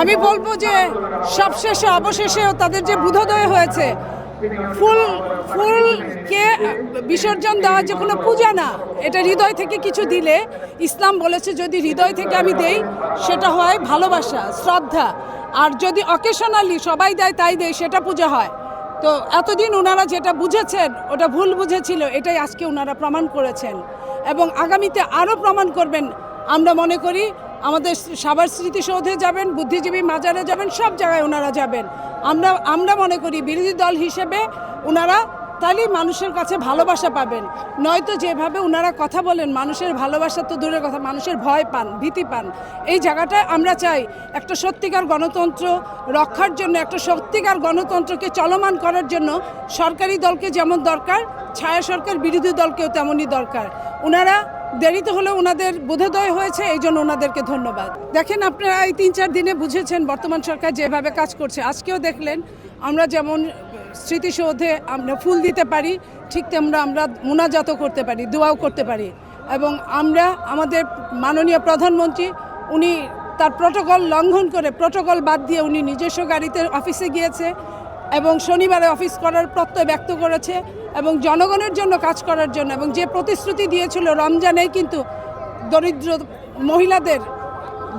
আমি বলবো যে সবশেষে অবশেষেও তাদের যে বোধোদয় হয়েছে, ফুলকে বিসর্জন দেওয়া যে কোনো পূজা না, এটা হৃদয় থেকে কিছু দিলে ইসলাম বলেছে যদি হৃদয় থেকে আমি দেই সেটা হয় ভালোবাসা, শ্রদ্ধা। আর যদি অকেশনালি সবাই দেয় তাই দেয় সেটা পূজা হয়। তো এতদিন ওনারা যেটা বুঝেছেন ওটা ভুল বুঝেছিল, এটাই আজকে ওনারা প্রমাণ করেছেন এবং আগামীতে আরও প্রমাণ করবেন। আমরা মনে করি আমাদের সাভার স্মৃতিসৌধে যাবেন, বুদ্ধিজীবী মাজারে যাবেন, সব জায়গায় ওনারা যাবেন। আমরা মনে করি বিরোধী দল হিসেবে ওনারা তাহলেই মানুষের কাছে ভালোবাসা পাবেন। নয়তো যেভাবে ওনারা কথা বলেন, মানুষের ভালোবাসা তো দূরের কথা, মানুষের ভয় পান, ভীতি পান। এই জায়গাটায় আমরা চাই একটা সত্যিকার গণতন্ত্র রক্ষার জন্য, একটা সত্যিকার গণতন্ত্রকে চলমান করার জন্য সরকারি দলকে যেমন দরকার, ছায়া সরকার বিরোধী দলকেও তেমনই দরকার। ওনারা দেরিতে হলেও ওনাদের বোধোদয় হয়েছে, এই জন্য ওনাদেরকে ধন্যবাদ। দেখেন, আপনারা এই 3-4 দিনে বুঝেছেন বর্তমান সরকার যেভাবে কাজ করছে। আজকেও দেখলেন আমরা যেমন স্মৃতিসৌধে আমরা ফুল দিতে পারি, ঠিক তেমন আমরা মোনাজাতও করতে পারি, দোয়াও করতে পারি। এবং আমরা আমাদের মাননীয় প্রধানমন্ত্রী উনি তার প্রটোকল লঙ্ঘন করে, প্রটোকল বাদ দিয়ে উনি নিজস্ব গাড়িতে অফিসে গিয়েছে এবং শনিবারে অফিস করার প্রত্যয় ব্যক্ত করেছে এবং জনগণের জন্য কাজ করার জন্য, এবং যে প্রতিশ্রুতি দিয়েছিল রমজানেই কিন্তু দরিদ্র মহিলাদের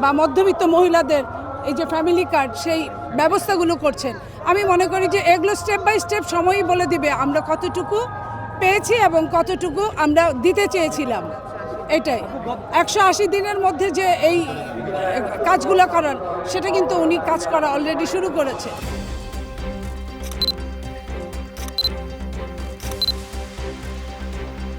বা মধ্যবিত্ত মহিলাদের এই যে ফ্যামিলি কার্ড, সেই ব্যবস্থাগুলো করছেন। আমি মনে করি যে এগুলো স্টেপ বাই স্টেপ সময়ই বলে দিবে আমরা কতটুকু পেয়েছি এবং কতটুকু আমরা দিতে চেয়েছিলাম। এটাই 180 দিনের মধ্যে যে এই কাজগুলো করার, সেটা কিন্তু উনি কাজ করা অলরেডি শুরু করেছে।